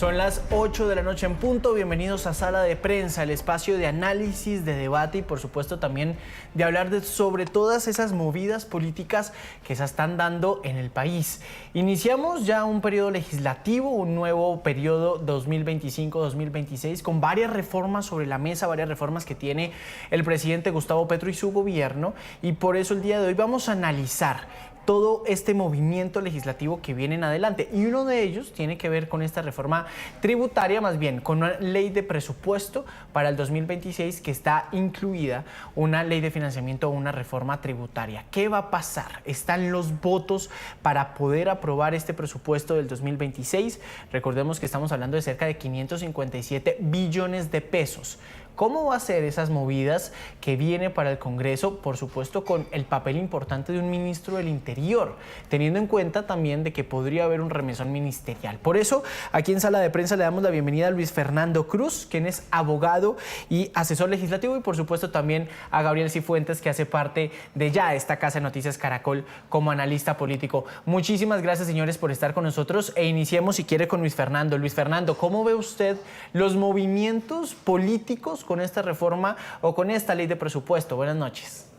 Son las 8 de la noche en punto. Bienvenidos a Sala de Prensa, el espacio de análisis, de debate y por supuesto también de hablar sobre todas esas movidas políticas que se están dando en el país. Iniciamos ya un periodo legislativo, un nuevo periodo 2025-2026 con varias reformas sobre la mesa, varias reformas que tiene el presidente Gustavo Petro y su gobierno, y por eso el día de hoy vamos a analizar todo este movimiento legislativo que viene en adelante. Y uno de ellos tiene que ver con esta reforma tributaria, más bien con una ley de presupuesto para el 2026 que está incluida una ley de financiamiento o una reforma tributaria. ¿Qué va a pasar? ¿Están los votos para poder aprobar este presupuesto del 2026? Recordemos que estamos hablando de cerca de 557 billones de pesos. ¿Cómo va a ser esas movidas que viene para el Congreso? Por supuesto, con el papel importante de un ministro del Interior, teniendo en cuenta también de que podría haber un remesón ministerial. Por eso, aquí en Sala de Prensa le damos la bienvenida a Luis Fernando Cruz, quien es abogado y asesor legislativo, y por supuesto también a Gabriel Cifuentes, que hace parte de ya esta Casa de Noticias Caracol como analista político. Muchísimas gracias, señores, por estar con nosotros, e iniciemos, si quiere, con Luis Fernando. Luis Fernando, ¿cómo ve usted los movimientos políticos con esta reforma o con esta ley de presupuesto? Buenas noches.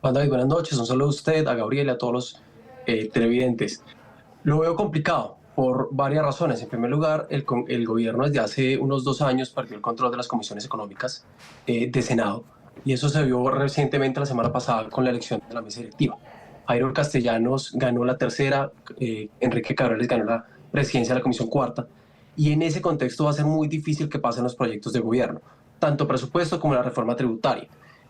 Juan David, buenas noches. Un saludo a usted, a Gabriel y a todos los televidentes. Lo veo complicado por varias razones. En primer lugar, el gobierno desde hace unos 2 años perdió el control de las comisiones económicas de Senado, y eso se vio recientemente la semana pasada con la elección de la mesa directiva. Jairo Castellanos ganó la tercera, Enrique Cabrales ganó la presidencia de la comisión cuarta, y en ese contexto va a ser muy difícil que pasen los proyectos de gobierno, tanto presupuesto como la reforma tributaria,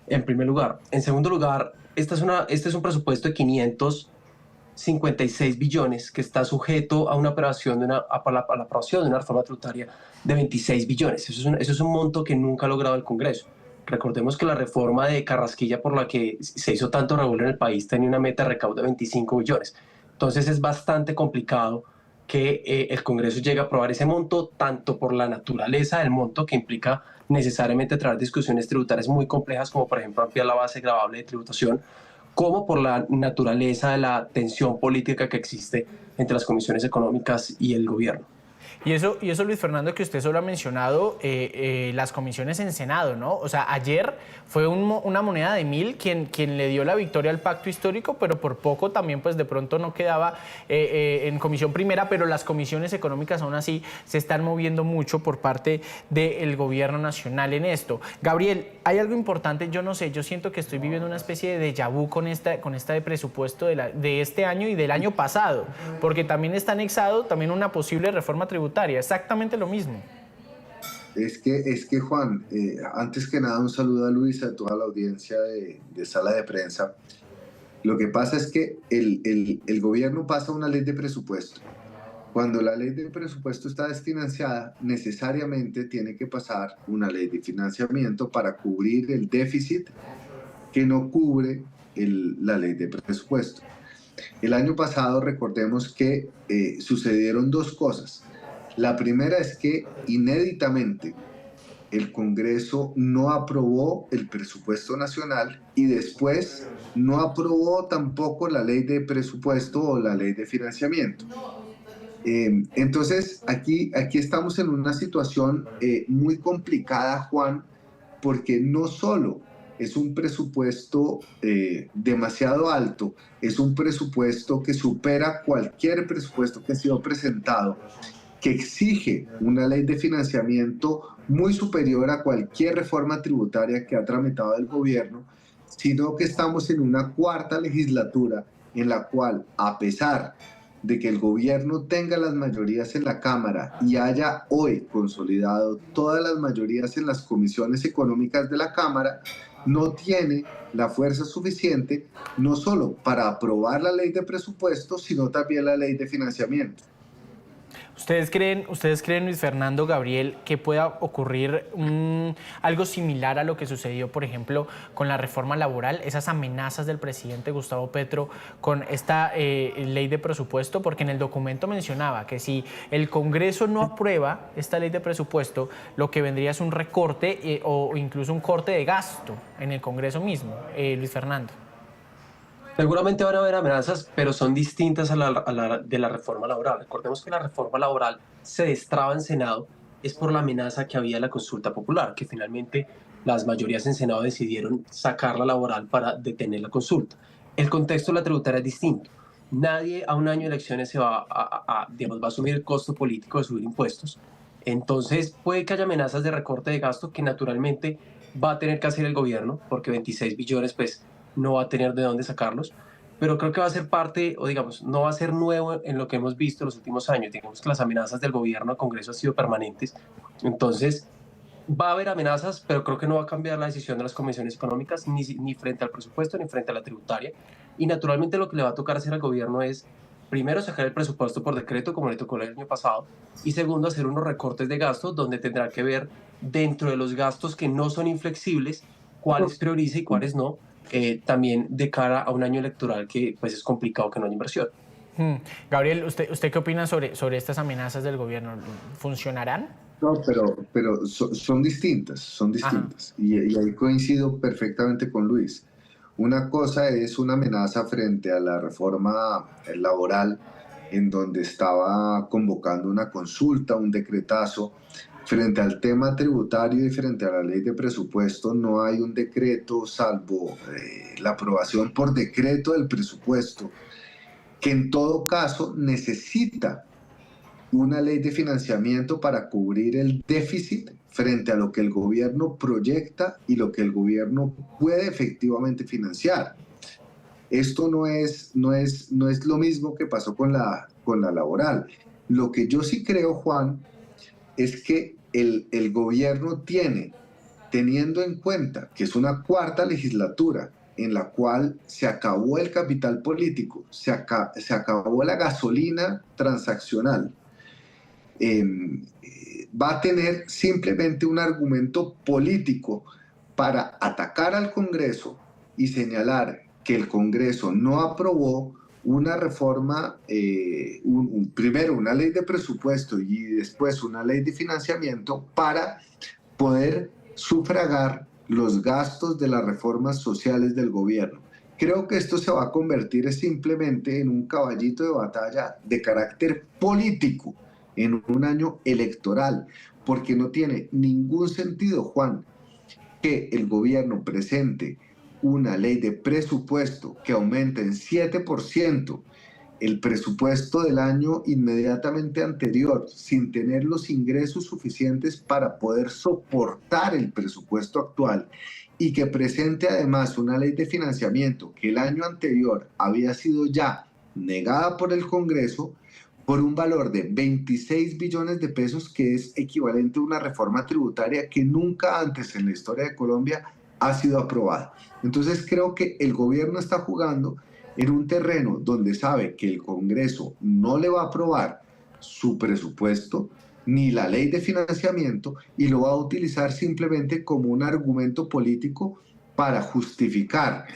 en primer lugar. En segundo lugar, este es un presupuesto de 556 billones que está sujeto a una aprobación a la aprobación de una reforma tributaria de 26 billones. Eso es un monto que nunca ha logrado el Congreso. Recordemos que la reforma de Carrasquilla, por la que se hizo tanto revuelo en el país, tenía una meta de recaudo de 25 billones. Entonces es bastante complicado que el Congreso llegue a aprobar ese monto, tanto por la naturaleza del monto, que implica necesariamente traer discusiones tributarias muy complejas, como por ejemplo ampliar la base gravable de tributación, como por la naturaleza de la tensión política que existe entre las comisiones económicas y el gobierno. Y eso, Luis Fernando, que usted solo ha mencionado las comisiones en Senado, ¿no? O sea, ayer fue una moneda de 1000 quien le dio la victoria al pacto histórico, pero por poco también, pues de pronto no quedaba en comisión primera, pero las comisiones económicas aún así se están moviendo mucho por parte del gobierno nacional en esto. Gabriel, hay algo importante, yo no sé, yo siento que estoy viviendo una especie de déjà vu con esta de presupuesto de este año y del año pasado, porque también está anexado también una posible reforma tributaria. Exactamente lo mismo. Es que Juan, antes que nada un saludo a Luis, a toda la audiencia de Sala de Prensa. Lo que pasa es que el gobierno pasa una ley de presupuesto. Cuando la ley de presupuesto está desfinanciada, necesariamente tiene que pasar una ley de financiamiento para cubrir el déficit que no cubre la ley de presupuesto. El año pasado, recordemos que sucedieron 2 cosas. La primera es que inéditamente el Congreso no aprobó el presupuesto nacional y después no aprobó tampoco la ley de presupuesto o la ley de financiamiento. Entonces aquí estamos en una situación muy complicada, Juan, porque no solo es un presupuesto demasiado alto, es un presupuesto que supera cualquier presupuesto que ha sido presentado, que exige una ley de financiamiento muy superior a cualquier reforma tributaria que ha tramitado el gobierno, sino que estamos en una 4ª legislatura en la cual, a pesar de que el gobierno tenga las mayorías en la Cámara y haya hoy consolidado todas las mayorías en las comisiones económicas de la Cámara, no tiene la fuerza suficiente no solo para aprobar la ley de presupuesto, sino también la ley de financiamiento. ¿Ustedes creen, Luis Fernando, Gabriel, que pueda ocurrir algo similar a lo que sucedió, por ejemplo, con la reforma laboral, esas amenazas del presidente Gustavo Petro con esta ley de presupuesto? Porque en el documento mencionaba que si el Congreso no aprueba esta ley de presupuesto, lo que vendría es un recorte o incluso un corte de gasto en el Congreso mismo. Luis Fernando. Seguramente van a haber amenazas, pero son distintas de la reforma laboral. Recordemos que la reforma laboral se destraba en Senado es por la amenaza que había de la consulta popular, que finalmente las mayorías en Senado decidieron sacar la laboral para detener la consulta. El contexto de la tributaria es distinto. Nadie a un año de elecciones se digamos, va a asumir el costo político de subir impuestos. Entonces puede que haya amenazas de recorte de gasto que naturalmente va a tener que hacer el gobierno, porque 26 billones pues no va a tener de dónde sacarlos, pero creo que va a ser parte, o digamos, no va a ser nuevo en lo que hemos visto en los últimos años. Digamos que las amenazas del gobierno al Congreso han sido permanentes. Entonces, va a haber amenazas, pero creo que no va a cambiar la decisión de las comisiones económicas ni frente al presupuesto ni frente a la tributaria. Y naturalmente lo que le va a tocar hacer al gobierno es, primero, sacar el presupuesto por decreto, como le tocó el año pasado, y segundo, hacer unos recortes de gastos donde tendrá que ver dentro de los gastos que no son inflexibles, cuáles prioriza y cuáles no, también de cara a un año electoral que pues es complicado que no haya inversión. Gabriel, ¿usted qué opina sobre estas amenazas del gobierno? ¿Funcionarán? No, pero son distintas, son distintas. Y ahí coincido perfectamente con Luis. Una cosa es una amenaza frente a la reforma laboral, en donde estaba convocando una consulta, un decretazo. Frente al tema tributario y frente a la ley de presupuesto, no hay un decreto, salvo la aprobación por decreto del presupuesto, que en todo caso necesita una ley de financiamiento para cubrir el déficit frente a lo que el gobierno proyecta y lo que el gobierno puede efectivamente financiar. Esto no es lo mismo que pasó con la laboral. Lo que yo sí creo, Juan, es que el gobierno teniendo en cuenta que es una cuarta legislatura en la cual se acabó el capital político, se acabó la gasolina transaccional, va a tener simplemente un argumento político para atacar al Congreso y señalar que el Congreso no aprobó una reforma, primero una ley de presupuesto y después una ley de financiamiento para poder sufragar los gastos de las reformas sociales del gobierno. Creo que esto se va a convertir simplemente en un caballito de batalla de carácter político en un año electoral, porque no tiene ningún sentido, Juan, que el gobierno presente una ley de presupuesto que aumente en 7% el presupuesto del año inmediatamente anterior, sin tener los ingresos suficientes para poder soportar el presupuesto actual, y que presente además una ley de financiamiento que el año anterior había sido ya negada por el Congreso por un valor de 26 billones de pesos, que es equivalente a una reforma tributaria que nunca antes en la historia de Colombia ha sido aprobada. Entonces creo que el gobierno está jugando en un terreno donde sabe que el Congreso no le va a aprobar su presupuesto ni la ley de financiamiento, y lo va a utilizar simplemente como un argumento político para justificar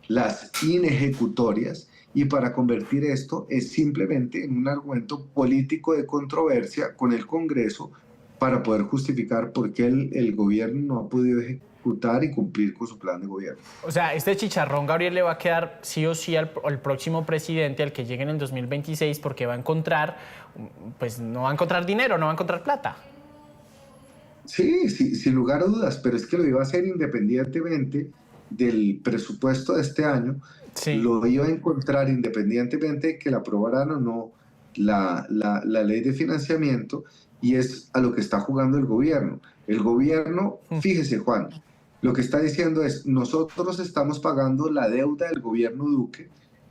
las inejecutorias y para convertir esto simplemente en un argumento político de controversia con el Congreso para poder justificar por qué el gobierno no ha podido ejecutar y cumplir con su plan de gobierno. O sea, este chicharrón, Gabriel, le va a quedar sí o sí al próximo presidente, al que llegue en el 2026, porque va a encontrar, pues no va a encontrar dinero, no va a encontrar plata. Sí, sin lugar a dudas, pero es que lo iba a hacer independientemente del presupuesto de este año. Sí. Lo iba a encontrar independientemente de que la aprobaran o no la ley de financiamiento, y es a lo que está jugando el gobierno. El gobierno, fíjese, Juan, lo que está diciendo es: nosotros estamos pagando la deuda del gobierno Duque,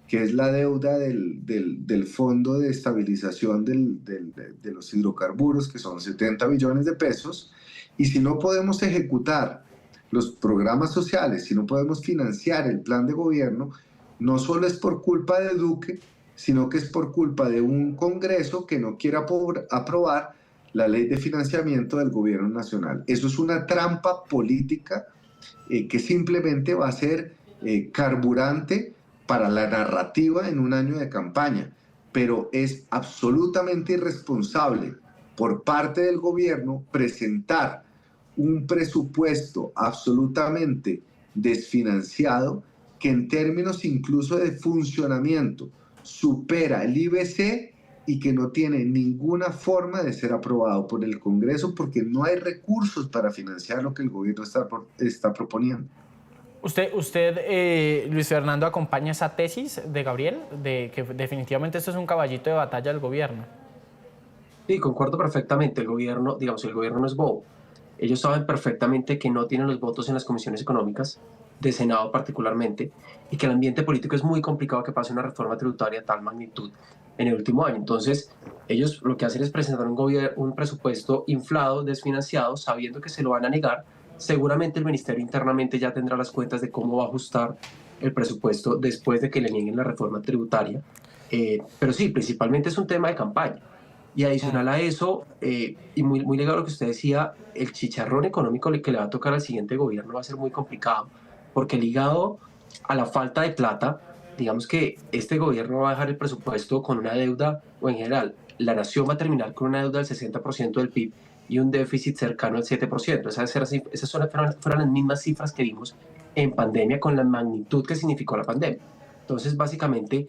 que es la deuda del Fondo de Estabilización de los Hidrocarburos, que son 70 billones de pesos, y si no podemos ejecutar los programas sociales, si no podemos financiar el plan de gobierno, no solo es por culpa de Duque, sino que es por culpa de un Congreso que no quiere aprobar la ley de financiamiento del gobierno nacional. Eso es una trampa política que simplemente va a ser carburante para la narrativa en un año de campaña, pero es absolutamente irresponsable por parte del gobierno presentar un presupuesto absolutamente desfinanciado que en términos incluso de funcionamiento supera el IBC y que no tiene ninguna forma de ser aprobado por el Congreso porque no hay recursos para financiar lo que el gobierno está proponiendo. Luis Fernando, acompaña esa tesis de Gabriel, de que definitivamente esto es un caballito de batalla del gobierno. Sí, concuerdo perfectamente. El gobierno, digamos, el gobierno no es bobo. Ellos saben perfectamente que no tienen los votos en las comisiones económicas, de Senado particularmente, y que el ambiente político es muy complicado que pase una reforma tributaria de tal magnitud en el último año. Entonces, ellos lo que hacen es presentar un presupuesto inflado, desfinanciado, sabiendo que se lo van a negar. Seguramente el ministerio internamente ya tendrá las cuentas de cómo va a ajustar el presupuesto después de que le nieguen la reforma tributaria. Pero sí, principalmente es un tema de campaña. Y adicional a eso, y muy ligado a lo que usted decía, el chicharrón económico que le va a tocar al siguiente gobierno va a ser muy complicado, porque ligado a la falta de plata, digamos que este gobierno va a dejar el presupuesto con una deuda, o en general, la nación va a terminar con una deuda del 60% del PIB y un déficit cercano al 7%. Esas fueron las mismas cifras que vimos en pandemia, con la magnitud que significó la pandemia. Entonces, básicamente,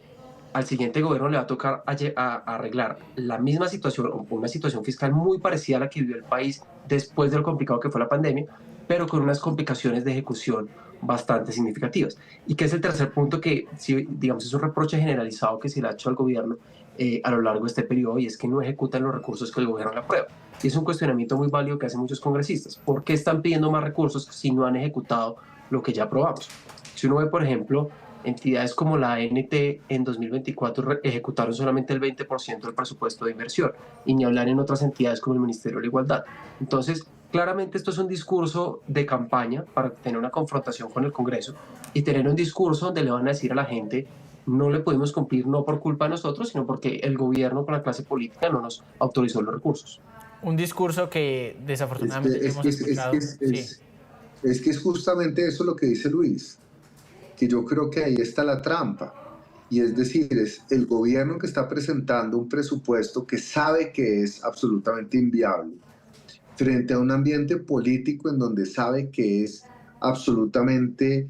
al siguiente gobierno le va a tocar arreglar la misma situación, o una situación fiscal muy parecida a la que vivió el país después de lo complicado que fue la pandemia, pero con unas complicaciones de ejecución bastante significativas. Y que es el tercer punto que, digamos, es un reproche generalizado que se le ha hecho al gobierno a lo largo de este periodo, y es que no ejecutan los recursos que el gobierno le aprueba. Y es un cuestionamiento muy válido que hacen muchos congresistas. ¿Por qué están pidiendo más recursos si no han ejecutado lo que ya aprobamos? Si uno ve, por ejemplo, entidades como la ANT en 2024 ejecutaron solamente el 20% del presupuesto de inversión, y ni hablar en otras entidades como el Ministerio de la Igualdad. Entonces, claramente esto es un discurso de campaña para tener una confrontación con el Congreso y tener un discurso donde le van a decir a la gente: no le pudimos cumplir, no por culpa de nosotros, sino porque el gobierno con la clase política no nos autorizó los recursos. Un discurso que desafortunadamente hemos escuchado. Es que es justamente eso lo que dice Luis, que yo creo que ahí está la trampa. Y es decir, es el gobierno que está presentando un presupuesto que sabe que es absolutamente inviable, frente a un ambiente político en donde sabe que es absolutamente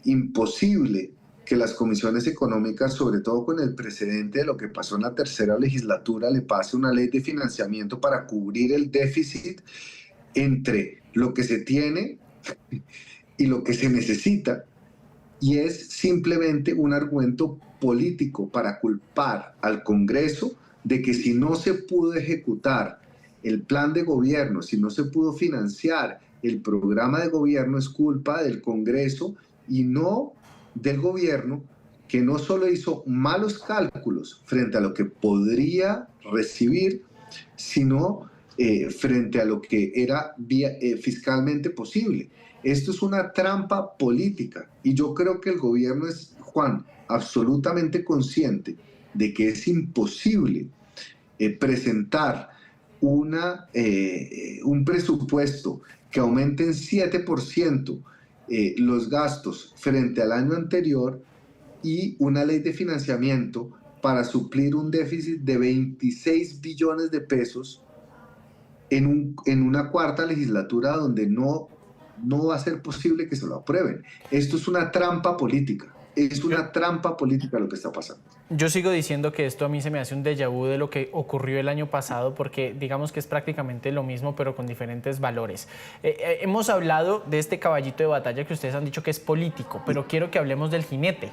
imposible que las comisiones económicas, sobre todo con el precedente de lo que pasó en la tercera legislatura, le pase una ley de financiamiento para cubrir el déficit entre lo que se tiene y lo que se necesita. Y es simplemente un argumento político para culpar al Congreso de que si no se pudo ejecutar el plan de gobierno, si no se pudo financiar el programa de gobierno, es culpa del Congreso y no del gobierno, que no solo hizo malos cálculos frente a lo que podría recibir, sino frente a lo que era fiscalmente posible. Esto es una trampa política y yo creo que el gobierno es, Juan, absolutamente consciente de que es imposible presentar un presupuesto que aumente en 7% los gastos frente al año anterior y una ley de financiamiento para suplir un déficit de 26 billones de pesos en una cuarta legislatura donde no va a ser posible que se lo aprueben. Esto es una trampa política. Es una trampa política lo que está pasando. Yo sigo diciendo que esto a mí se me hace un déjà vu de lo que ocurrió el año pasado, porque digamos que es prácticamente lo mismo, pero con diferentes valores. Hemos hablado de este caballito de batalla que ustedes han dicho que es político, pero quiero que hablemos del jinete,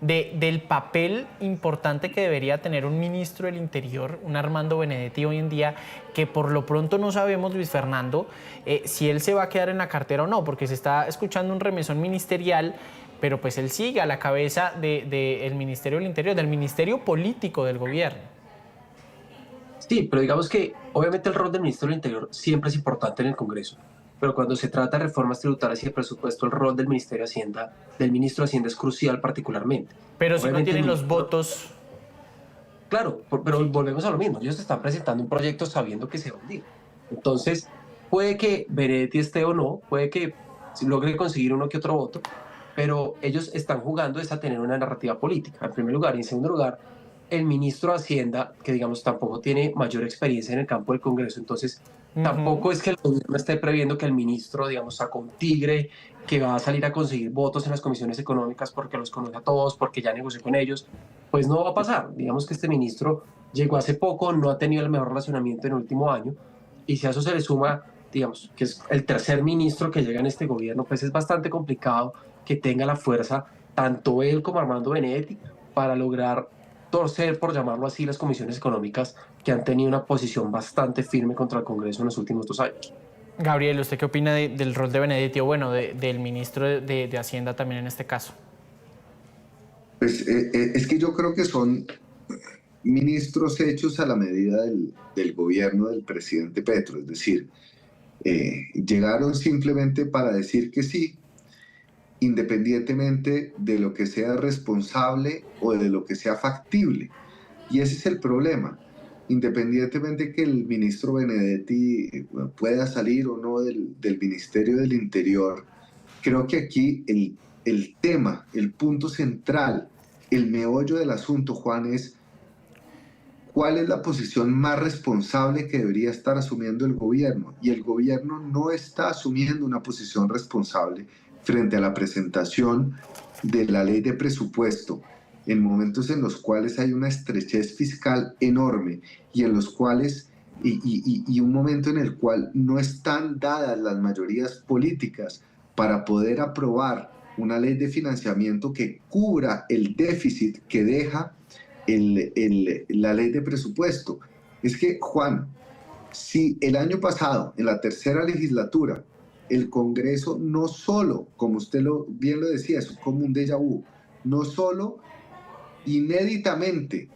del papel importante que debería tener un ministro del Interior, un Armando Benedetti hoy en día, que por lo pronto no sabemos, Luis Fernando, si él se va a quedar en la cartera o no, porque se está escuchando un remesón ministerial, pero pues él sigue a la cabeza del Ministerio del Interior, del Ministerio Político del Gobierno. Sí, pero digamos que obviamente el rol del Ministro del Interior siempre es importante en el Congreso, pero cuando se trata de reformas tributarias y de presupuesto, el rol del Ministerio de Hacienda, del Ministro de Hacienda, es crucial particularmente. Pero si no tienen los votos... Claro, pero volvemos a lo mismo, ellos están presentando un proyecto sabiendo que se va a hundir. Entonces, puede que Benedetti esté o no, puede que logre conseguir uno que otro voto, pero ellos están jugando es a tener una narrativa política, en primer lugar. Y en segundo lugar, el ministro de Hacienda, que digamos tampoco tiene mayor experiencia en el campo del Congreso, entonces tampoco es que el gobierno esté previendo que el ministro, digamos, saca un tigre que va a salir a conseguir votos en las comisiones económicas porque los conoce a todos, porque ya negoció con ellos, pues no va a pasar. Digamos que este ministro llegó hace poco, no ha tenido el mejor relacionamiento en el último año, y si a eso se le suma, digamos, que es el tercer ministro que llega en este gobierno, pues es bastante complicado que tenga la fuerza, tanto él como Armando Benedetti, para lograr torcer, por llamarlo así, las comisiones económicas que han tenido una posición bastante firme contra el Congreso en los últimos 2 años. Gabriel, ¿usted qué opina del rol de Benedetti o bueno, del ministro de Hacienda también en este caso? Pues es que yo creo que son ministros hechos a la medida del gobierno del presidente Petro, es decir, llegaron simplemente para decir que sí, independientemente de lo que sea responsable o de lo que sea factible. Y ese es el problema. Independientemente que el ministro Benedetti pueda salir o no del Ministerio del Interior, creo que aquí el tema, el punto central, el meollo del asunto, Juan, es cuál es la posición más responsable que debería estar asumiendo el gobierno. Y el gobierno no está asumiendo una posición responsable frente a la presentación de la ley de presupuesto en momentos en los cuales hay una estrechez fiscal enorme y en los cuales y un momento en el cual no están dadas las mayorías políticas para poder aprobar una ley de financiamiento que cubra el déficit que deja la ley de presupuesto. Es que, Juan, si el año pasado, en la tercera legislatura, el Congreso no solo, como usted bien lo decía, es como un déjà vu, no solo inéditamente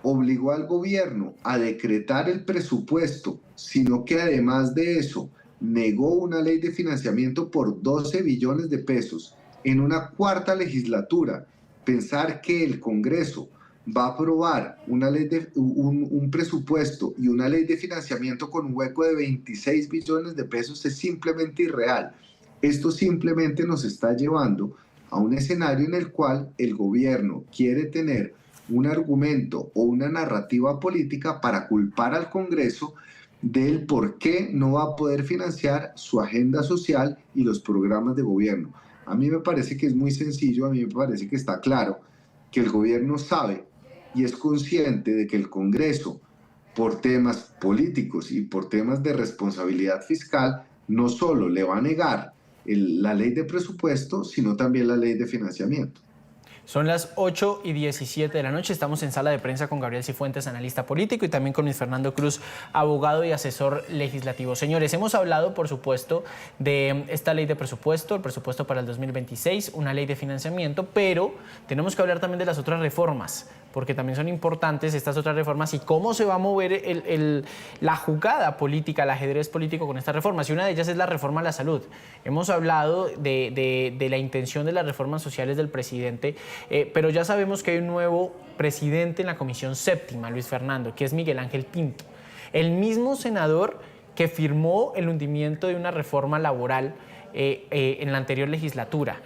obligó al gobierno a decretar el presupuesto, sino que además de eso negó una ley de financiamiento por 12 billones de pesos en una cuarta legislatura. Pensar que el Congreso va a aprobar un presupuesto y una ley de financiamiento con un hueco de 26 billones de pesos es simplemente irreal. Esto simplemente nos está llevando a un escenario en el cual el gobierno quiere tener un argumento o una narrativa política para culpar al Congreso del por qué no va a poder financiar su agenda social y los programas de gobierno. A mí me parece que es muy sencillo, a mí me parece que está claro que el gobierno sabe y es consciente de que el Congreso, por temas políticos y por temas de responsabilidad fiscal, no solo le va a negar la ley de presupuesto, sino también la ley de financiamiento. Son las 8:17 de la noche, estamos en sala de prensa con Gabriel Cifuentes, analista político, y también con Luis Fernando Cruz, abogado y asesor legislativo. Señores, hemos hablado, por supuesto, de esta ley de presupuesto, el presupuesto para el 2026, una ley de financiamiento, pero tenemos que hablar también de las otras reformas, porque también son importantes estas otras reformas y cómo se va a mover la jugada política, el ajedrez político con estas reformas. Y una de ellas es la reforma a la salud. Hemos hablado de la intención de las reformas sociales del presidente, pero ya sabemos que hay un nuevo presidente en la Comisión Séptima, Luis Fernando, que es Miguel Ángel Pinto, el mismo senador que firmó el hundimiento de una reforma laboral en la anterior legislatura.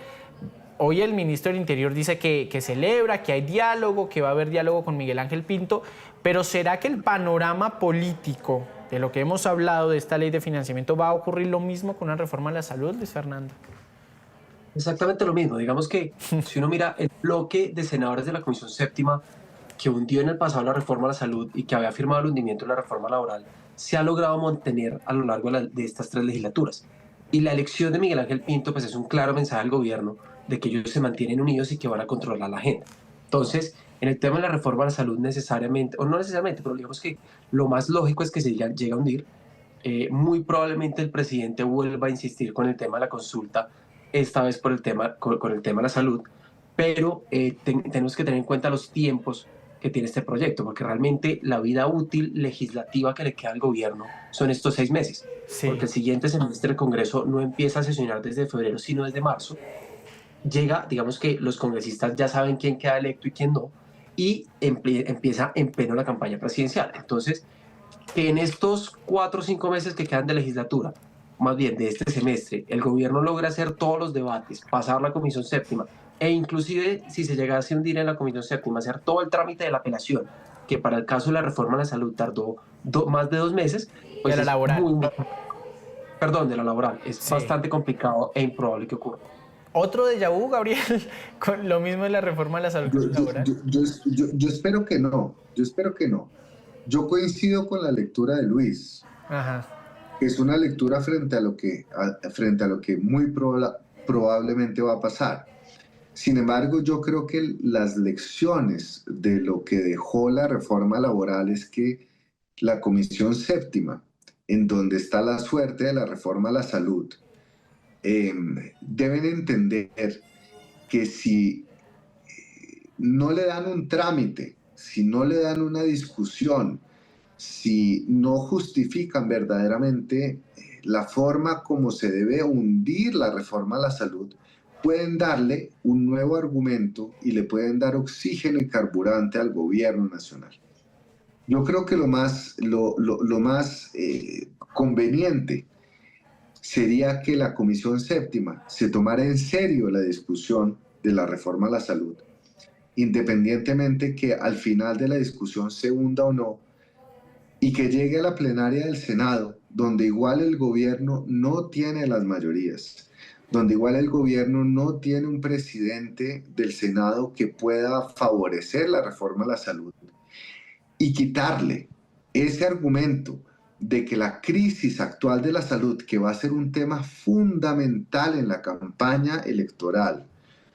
Hoy el ministro del Interior dice que celebra, que hay diálogo, que va a haber diálogo con Miguel Ángel Pinto, pero ¿será que el panorama político de lo que hemos hablado de esta ley de financiamiento va a ocurrir lo mismo con una reforma a la salud, Luis Fernando? Exactamente lo mismo. Digamos que si uno mira el bloque de senadores de la Comisión Séptima que hundió en el pasado la reforma a la salud y que había firmado el hundimiento de la reforma laboral, se ha logrado mantener a lo largo de estas 3 legislaturas. Y la elección de Miguel Ángel Pinto pues, es un claro mensaje al gobierno de que ellos se mantienen unidos y que van a controlar la agenda. Entonces, en el tema de la reforma a la salud necesariamente, o no necesariamente, pero digamos que lo más lógico es que se llegue a hundir. Muy probablemente el presidente vuelva a insistir con el tema de la consulta, esta vez por el tema, con el tema de la salud, pero tenemos que tener en cuenta los tiempos que tiene este proyecto, porque realmente la vida útil legislativa que le queda al gobierno son estos 6 meses, sí. Porque el siguiente semestre el Congreso no empieza a sesionar desde febrero, sino desde marzo. Llega, digamos que los congresistas ya saben quién queda electo y quién no, y empieza en pleno la campaña presidencial. Entonces, que en estos 4 o 5 meses que quedan de legislatura, más bien de este semestre, el gobierno logra hacer todos los debates, pasar la Comisión Séptima, e inclusive si se llegase a hundir en la Comisión Séptima, hacer todo el trámite de la apelación, que para el caso de la reforma a la salud tardó más de 2 meses, pues es perdón, de la laboral. Es Sí. bastante complicado e improbable que ocurra. ¿Otro déjà vu, Gabriel? Con lo mismo de la reforma de la salud laboral. Yo espero que no, yo espero que no. Yo coincido con la lectura de Luis, Ajá. que es una lectura frente a lo que muy probablemente va a pasar. Sin embargo, yo creo que las lecciones de lo que dejó la reforma laboral es que la Comisión Séptima, en donde está la suerte de la reforma a la salud, deben entender que si no le dan un trámite, si no le dan una discusión, si no justifican verdaderamente la forma como se debe hundir la reforma a la salud, pueden darle un nuevo argumento y le pueden dar oxígeno y carburante al gobierno nacional. Yo creo que lo más conveniente sería que la Comisión Séptima se tomara en serio la discusión de la reforma a la salud, independientemente que al final de la discusión se hunda o no, y que llegue a la plenaria del Senado, donde igual el gobierno no tiene las mayorías, donde igual el gobierno no tiene un presidente del Senado que pueda favorecer la reforma a la salud, y quitarle ese argumento de que la crisis actual de la salud, que va a ser un tema fundamental en la campaña electoral,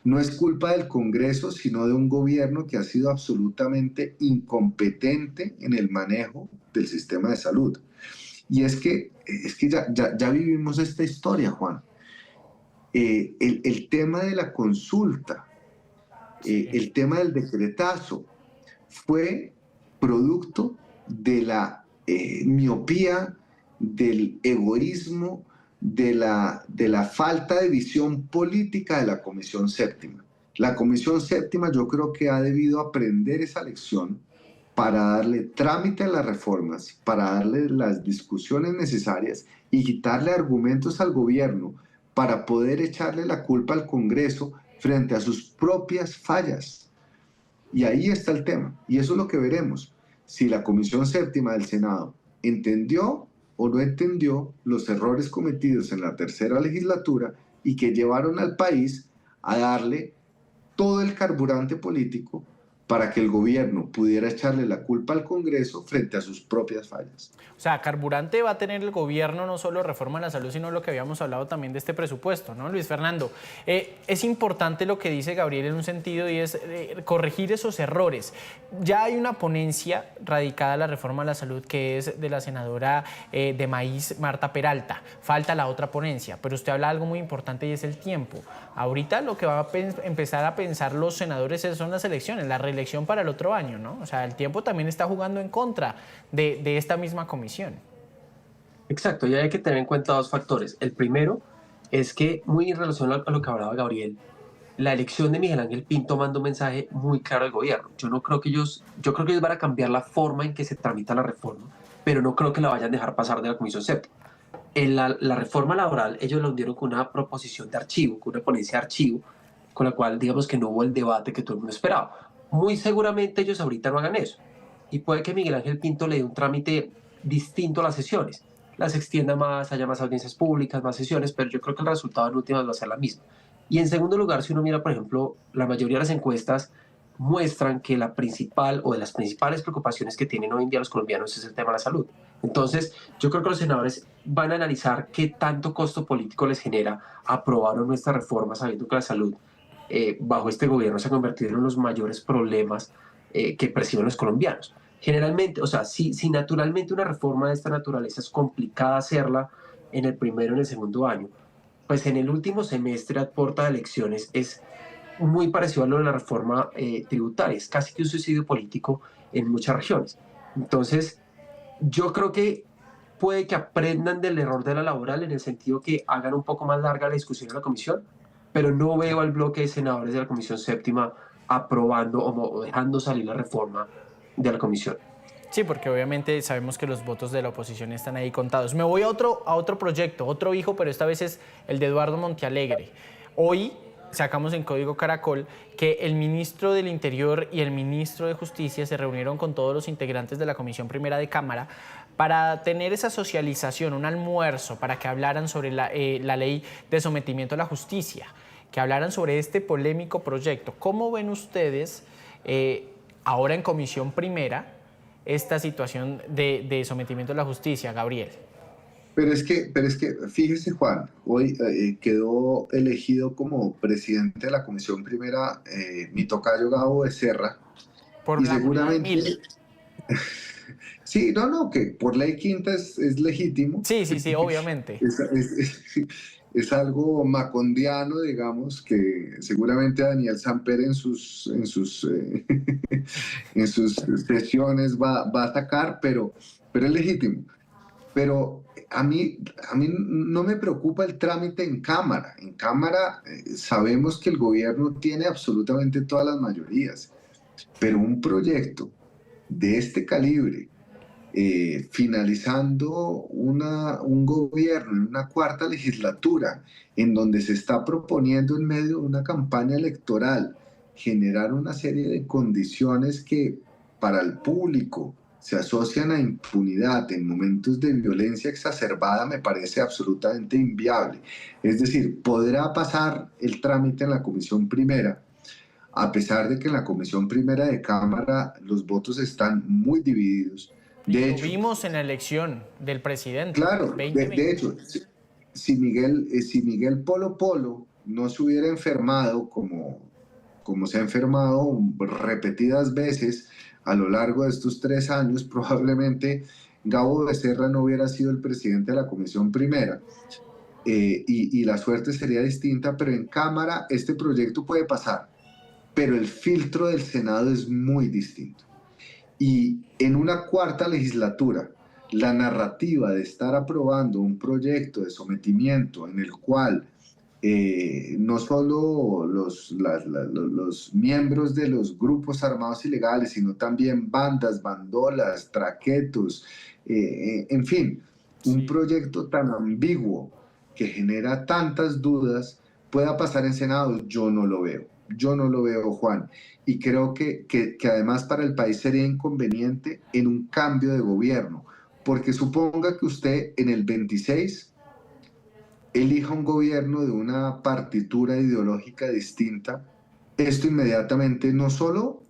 no es culpa del Congreso, sino de un gobierno que ha sido absolutamente incompetente en el manejo del sistema de salud. Y es que ya vivimos esta historia, Juan. El tema de la consulta, el tema del decretazo, fue producto de la miopía, del egoísmo, de la falta de visión política de la Comisión Séptima. La Comisión Séptima yo creo que ha debido aprender esa lección para darle trámite a las reformas, para darle las discusiones necesarias y quitarle argumentos al gobierno para poder echarle la culpa al Congreso frente a sus propias fallas. Y ahí está el tema, y eso es lo que veremos, si la Comisión Séptima del Senado entendió o no entendió los errores cometidos en la tercera legislatura y que llevaron al país a darle todo el carburante político para que el gobierno pudiera echarle la culpa al Congreso frente a sus propias fallas. O sea, carburante va a tener el gobierno, no solo reforma a la salud, sino lo que habíamos hablado también de este presupuesto, ¿no, Luis Fernando? Es importante lo que dice Gabriel en un sentido y es corregir esos errores. Ya hay una ponencia radicada a la reforma a la salud que es de la senadora de Maíz, Marta Peralta. Falta la otra ponencia, pero usted habla de algo muy importante y es el tiempo. Ahorita lo que va a empezar a pensar los senadores son las elecciones, la reelección para el otro año, ¿no? O sea, el tiempo también está jugando en contra de esta misma comisión. Exacto, y hay que tener en cuenta dos factores. El primero es que, muy en relación a lo que hablaba Gabriel, la elección de Miguel Ángel Pinto manda un mensaje muy claro al gobierno. Yo creo que ellos van a cambiar la forma en que se tramita la reforma, pero no creo que la vayan a dejar pasar de la Comisión Séptima. En la reforma laboral, ellos la hundieron con una proposición de archivo, con una ponencia de archivo, con la cual digamos que no hubo el debate que todo el mundo esperaba. Muy seguramente ellos ahorita no hagan eso. Y puede que Miguel Ángel Pinto le dé un trámite distinto a las sesiones, las extienda más, haya más audiencias públicas, más sesiones, pero yo creo que el resultado en últimas va a ser la misma. Y en segundo lugar, si uno mira, por ejemplo, la mayoría de las encuestas muestran que la principal o de las principales preocupaciones que tienen hoy en día los colombianos es el tema de la salud. Entonces, yo creo que los senadores van a analizar qué tanto costo político les genera aprobar nuestra reforma sabiendo que la salud bajo este gobierno se ha convertido en uno de los mayores problemas que perciben los colombianos. Generalmente, o sea, si naturalmente una reforma de esta naturaleza es complicada hacerla en el primero o en el segundo año, pues en el último semestre a puerta de elecciones es muy parecido a lo de la reforma tributaria, es casi que un suicidio político en muchas regiones. Entonces, yo creo que puede que aprendan del error de la laboral en el sentido que hagan un poco más larga la discusión en la comisión, pero no veo al bloque de senadores de la Comisión Séptima aprobando o dejando salir la reforma de la comisión. Sí, porque obviamente sabemos que los votos de la oposición están ahí contados. Me voy a otro proyecto, otro hijo, pero esta vez es el de Eduardo Montealegre. Hoy sacamos en Código Caracol que el ministro del Interior y el ministro de Justicia se reunieron con todos los integrantes de la Comisión Primera de Cámara para tener esa socialización, un almuerzo, para que hablaran sobre la ley de sometimiento a la justicia, que hablaran sobre este polémico proyecto. ¿Cómo ven ustedes ahora en Comisión Primera esta situación de sometimiento a la justicia, Gabriel? Pero es que fíjese, Juan, hoy quedó elegido como presidente de la Comisión Primera mi tocayo Gabo Becerra. Por y la seguramente... Sí, que por ley quinta es legítimo. Sí, obviamente. Es algo macondiano, digamos, que seguramente Daniel Samper en sus en sus sesiones va a atacar, pero es legítimo. Pero a mí no me preocupa el trámite en Cámara. En Cámara sabemos que el gobierno tiene absolutamente todas las mayorías, pero un proyecto de este calibre, finalizando un gobierno en una cuarta legislatura, en donde se está proponiendo en medio de una campaña electoral generar una serie de condiciones que para el público se asocian a impunidad en momentos de violencia exacerbada, me parece absolutamente inviable. Es decir, podrá pasar el trámite en la Comisión Primera, a pesar de que en la Comisión Primera de Cámara los votos están muy divididos. Lo vimos en la elección del presidente. Claro, de hecho, si Miguel Polo Polo no se hubiera enfermado como se ha enfermado repetidas veces a lo largo de estos 3 años, probablemente Gabo Becerra no hubiera sido el presidente de la Comisión Primera. Y la suerte sería distinta, pero en Cámara este proyecto puede pasar, pero el filtro del Senado es muy distinto. Y en una cuarta legislatura, la narrativa de estar aprobando un proyecto de sometimiento en el cual no solo los miembros de los grupos armados ilegales, sino también bandas, bandolas, traquetos, en fin, un proyecto tan ambiguo que genera tantas dudas pueda pasar en Senado, yo no lo veo, Juan. Y creo que además para el país sería inconveniente en un cambio de gobierno, porque suponga que usted en el 26 elija un gobierno de una partitura ideológica distinta, esto inmediatamente no solo,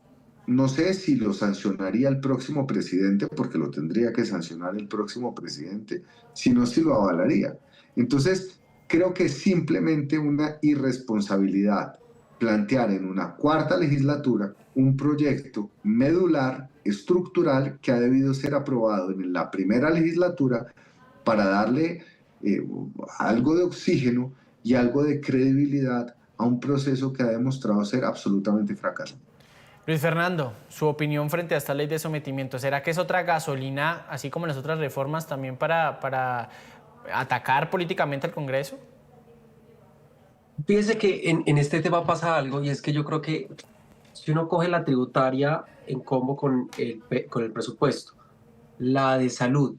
no sé si lo sancionaría el próximo presidente, porque lo tendría que sancionar el próximo presidente, sino si lo avalaría. Entonces, creo que es simplemente una irresponsabilidad plantear en una cuarta legislatura un proyecto medular, estructural, que ha debido ser aprobado en la primera legislatura para darle algo de oxígeno y algo de credibilidad a un proceso que ha demostrado ser absolutamente fracaso. Luis Fernando, su opinión frente a esta ley de sometimiento, ¿será que es otra gasolina, así como las otras reformas, también para atacar políticamente al Congreso? Fíjese que en este tema pasa algo, y es que yo creo que si uno coge la tributaria en combo con el presupuesto, la de salud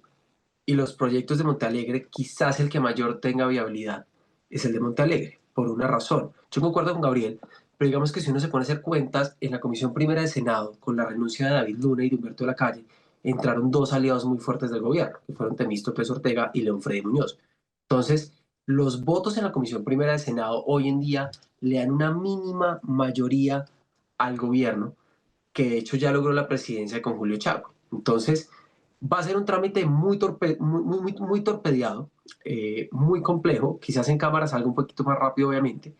y los proyectos de Montealegre, quizás el que mayor tenga viabilidad es el de Montealegre, por una razón. Yo concuerdo con Gabriel, pero digamos que si uno se pone a hacer cuentas, en la Comisión Primera del Senado, con la renuncia de David Luna y de Humberto de la Calle, entraron 2 aliados muy fuertes del gobierno, que fueron Temístocles Ortega y León Freddy Muñoz. Entonces, los votos en la Comisión Primera del Senado hoy en día le dan una mínima mayoría al gobierno, que de hecho ya logró la presidencia con Julio Chávez. Entonces, va a ser un trámite muy torpedeado, muy complejo. Quizás en Cámara salga un poquito más rápido, obviamente.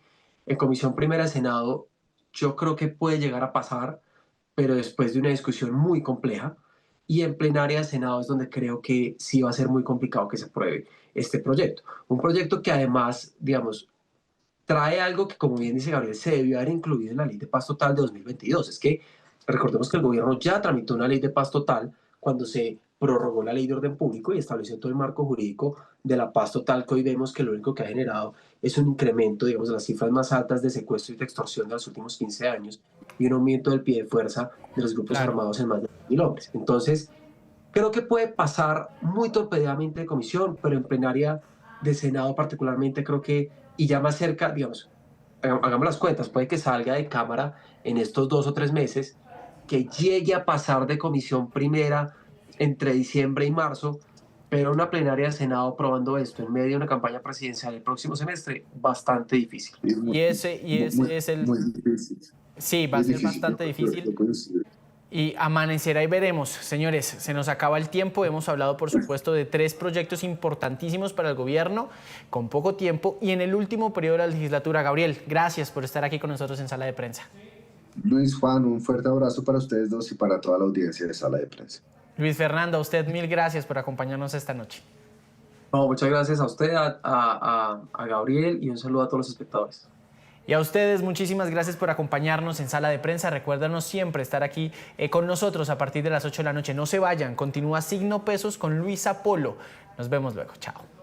En Comisión Primera del Senado yo creo que puede llegar a pasar, pero después de una discusión muy compleja. Y en plenaria del Senado es donde creo que sí va a ser muy complicado que se apruebe este proyecto. Un proyecto que además, digamos, trae algo que, como bien dice Gabriel, se debió haber incluido en la Ley de Paz Total de 2022. Es que recordemos que el gobierno ya tramitó una Ley de Paz Total cuando se prorrogó la Ley de Orden Público y estableció todo el marco jurídico de la paz total, que hoy vemos que lo único que ha generado es un incremento, digamos, de las cifras más altas de secuestro y de extorsión de los últimos 15 años y un aumento del pie de fuerza de los grupos armados en más de 1.000 hombres. Entonces, creo que puede pasar muy torpedamente de comisión, pero en plenaria de Senado particularmente creo que, y ya más cerca, digamos, hagamos las cuentas, puede que salga de Cámara en estos 2 o 3 meses, que llegue a pasar de comisión primera entre diciembre y marzo, pero una plenaria del Senado aprobando esto en medio de una campaña presidencial el próximo semestre, bastante difícil. Y ese es el... Muy difícil. Sí, va a Muy ser difícil, bastante yo difícil. coincido. Y amanecerá y veremos. Señores, se nos acaba el tiempo. Hemos hablado, por supuesto, de 3 proyectos importantísimos para el gobierno, con poco tiempo, y en el último periodo de la legislatura. Gabriel, gracias por estar aquí con nosotros en Sala de Prensa. Luis, Juan, un fuerte abrazo para ustedes dos y para toda la audiencia de Sala de Prensa. Luis Fernando, a usted 1000 gracias por acompañarnos esta noche. No, muchas gracias a usted, a Gabriel, y un saludo a todos los espectadores. Y a ustedes, muchísimas gracias por acompañarnos en Sala de Prensa. Recuérdanos siempre estar aquí con nosotros a partir de las 8 de la noche. No se vayan, continúa Signo Pesos con Luisa Polo. Nos vemos luego. Chao.